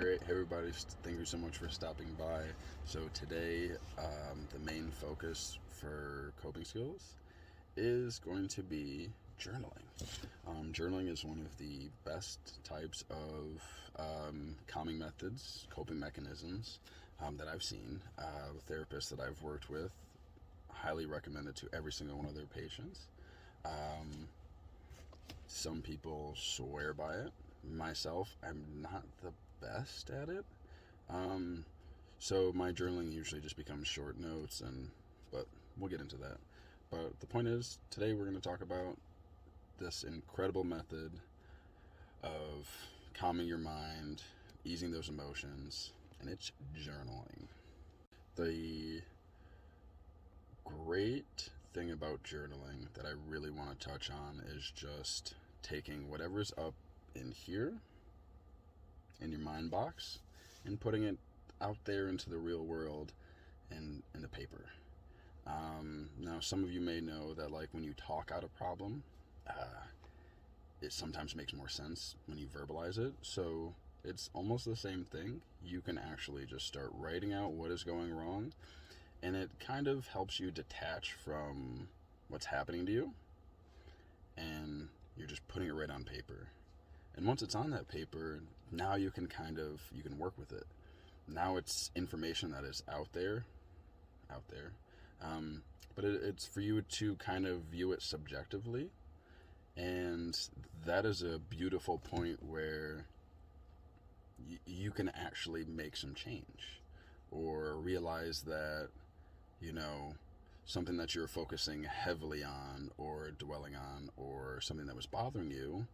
Hey everybody, thank you so much for stopping by. So today, the main focus for coping skills is going to be journaling. Journaling is one of the best types of calming methods, coping mechanisms that I've seen. Therapists that I've worked with highly recommend it to every single one of their patients. Some people swear by it. Myself, I'm not the best at it. Um, so my journaling usually just becomes short notes, but we'll get into that. But the point is, today we're going to talk about this incredible method of calming your mind, easing those emotions, and it's journaling. The great thing about journaling that I really want to touch on is just taking whatever's up in here in your mind box and putting it out there into the real world and in the paper. Now, some of you may know that, like, when you talk out a problem, it sometimes makes more sense when you verbalize it. So it's almost the same thing. You can actually just start writing out what is going wrong, and it kind of helps you detach from what's happening to you, and you're just putting it right on paper. And once it's on that paper, now you can work with it. Now it's information that is out there. But it's for you to kind of view it subjectively. And that is a beautiful point where you can actually make some change or realize that, something that you're focusing heavily on or dwelling on or something that was bothering you.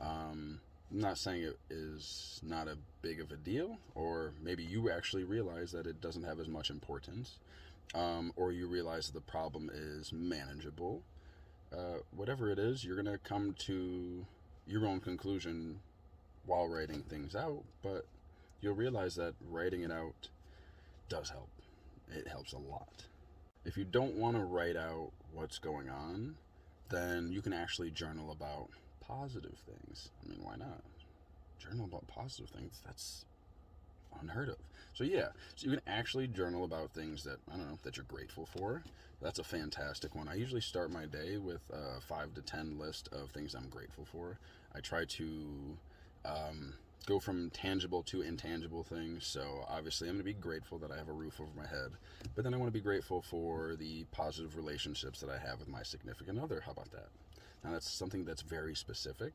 I'm not saying it is not a big of a deal, or maybe you actually realize that it doesn't have as much importance, or you realize the problem is manageable. Whatever it is, you're going to come to your own conclusion while writing things out, but you'll realize that writing it out does help. It helps a lot. If you don't want to write out what's going on, then you can actually journal about positive things. I mean, why not? Journal about positive things. That's unheard of. So you can actually journal about things that, I don't know, that you're grateful for. That's a fantastic one. I usually start my day with a 5 to 10 list of things I'm grateful for. I try to go from tangible to intangible things. So obviously I'm going to be grateful that I have a roof over my head, but then I want to be grateful for the positive relationships that I have with my significant other. How about that? Now that's something that's very specific,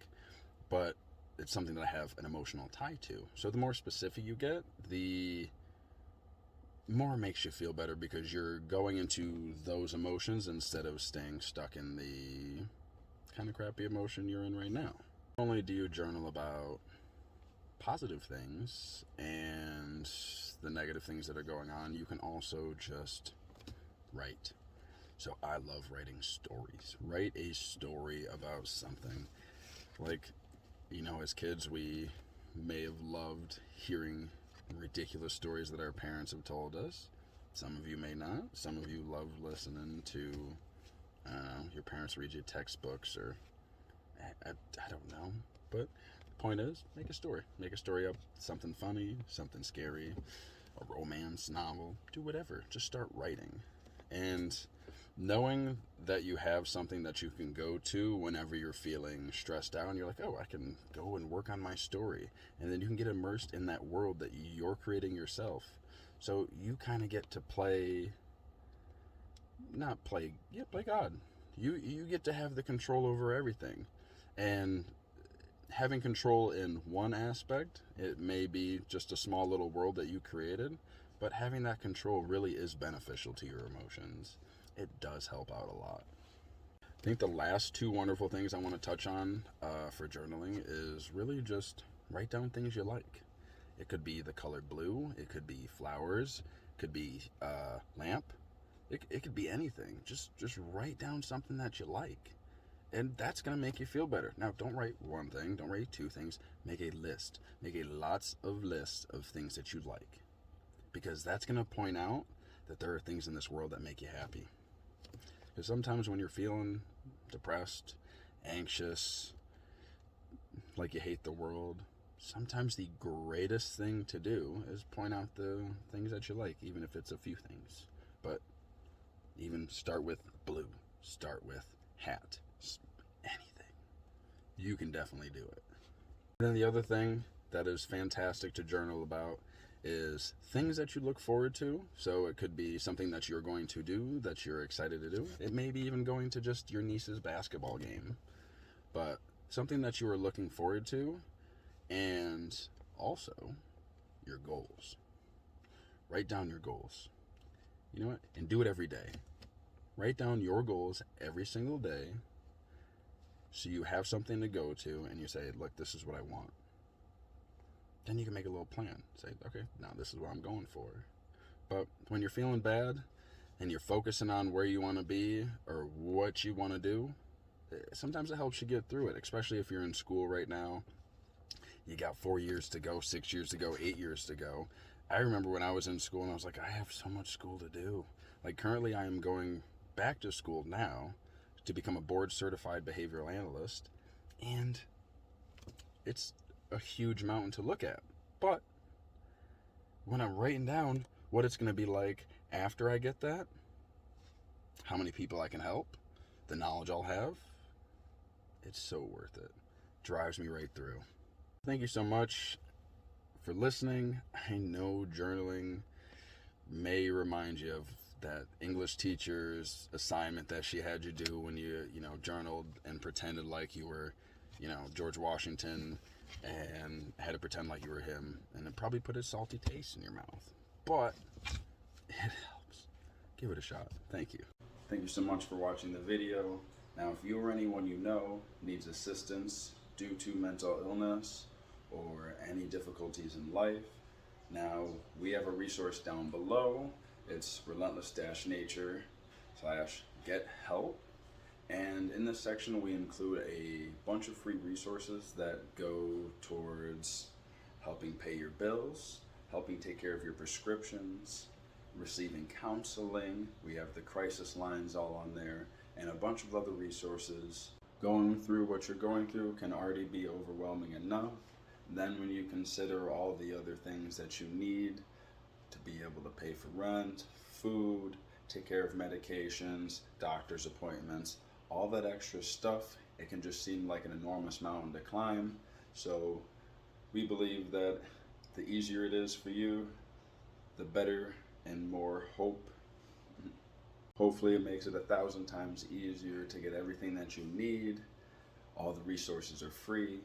but it's something that I have an emotional tie to. So the more specific you get, the more it makes you feel better, because you're going into those emotions instead of staying stuck in the kind of crappy emotion you're in right now. Not only do you journal about positive things and the negative things that are going on, you can also just write. So I love writing stories. Write a story about something. Like, as kids, we may have loved hearing ridiculous stories that our parents have told us. Some of you may not. Some of you love listening to, your parents read you textbooks, or I don't know. But the point is, make a story. Make a story up, something funny, something scary, a romance novel, do whatever. Just start writing. And knowing that you have something that you can go to whenever you're feeling stressed out, and you're like, oh, I can go and work on my story. And then you can get immersed in that world that you're creating yourself. So you kind of get to play God. You get to have the control over everything. And having control in one aspect, it may be just a small little world that you created, but having that control really is beneficial to your emotions. It does help out a lot. I think the last two wonderful things I want to touch on for journaling is really just write down things you like. It could be the color blue, it could be flowers, it could be lamp, it could be anything. Just write down something that you like. And that's going to make you feel better. Now, don't write one thing, don't write two things. Make a list. Make a lots of lists of things that you like. Because that's going to point out that there are things in this world that make you happy. Because sometimes when you're feeling depressed, anxious, like you hate the world, sometimes the greatest thing to do is point out the things that you like, even if it's a few things. But even start with blue, start with hat, anything. You can definitely do it. And then the other thing that is fantastic to journal about is things that you look forward to. So it could be something that you're going to do that you're excited to do. It may be even going to just your niece's basketball game, but something that you are looking forward to, and also your goals. Write down your goals. You know what? And do it every day. Write down your goals every single day so you have something to go to and you say, look, this is what I want. Then you can make a little plan. Say, okay, now this is what I'm going for. But when you're feeling bad and you're focusing on where you want to be or what you want to do, sometimes it helps you get through it, especially if you're in school right now. You got 4 years to go, 6 years to go, 8 years to go. I remember when I was in school and I was like, I have so much school to do. Like currently I am going back to school now to become a board certified behavioral analyst, and it's a huge mountain to look at. But when I'm writing down what it's going to be like after I get that, how many people I can help, the knowledge I'll have, it's so worth it. Drives me right through. Thank you so much for listening. I know journaling may remind you of that English teacher's assignment that she had you do when you journaled and pretended like you were, George Washington, and had to pretend like you were him, and it probably put a salty taste in your mouth. But it helps. Give it a shot. Thank you. Thank you so much for watching the video. Now, if you or anyone you know needs assistance due to mental illness or any difficulties in life, now we have a resource down below. It's relentless-nature/get help. And in this section, we include a bunch of free resources that go towards helping pay your bills, helping take care of your prescriptions, receiving counseling. We have the crisis lines all on there, and a bunch of other resources. Going through what you're going through can already be overwhelming enough. Then when you consider all the other things that you need to be able to pay for rent, food, take care of medications, doctor's appointments, all that extra stuff, it can just seem like an enormous mountain to climb. So we believe that the easier it is for you, the better and more hope. Hopefully it makes it 1,000 times easier to get everything that you need. All the resources are free.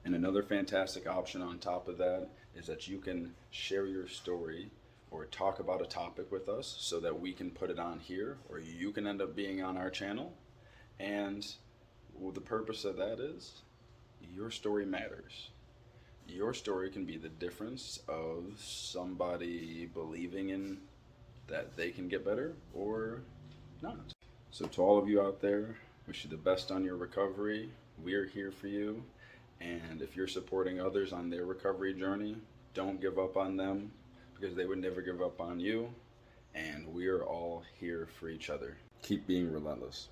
And another fantastic option on top of that is that you can share your story or talk about a topic with us so that we can put it on here, or you can end up being on our channel. And the purpose of that is your story matters. Your story can be the difference of somebody believing in that they can get better or not. So to all of you out there, wish you the best on your recovery. We're here for you. And if you're supporting others on their recovery journey, don't give up on them, because they would never give up on you. And we're all here for each other. Keep being relentless.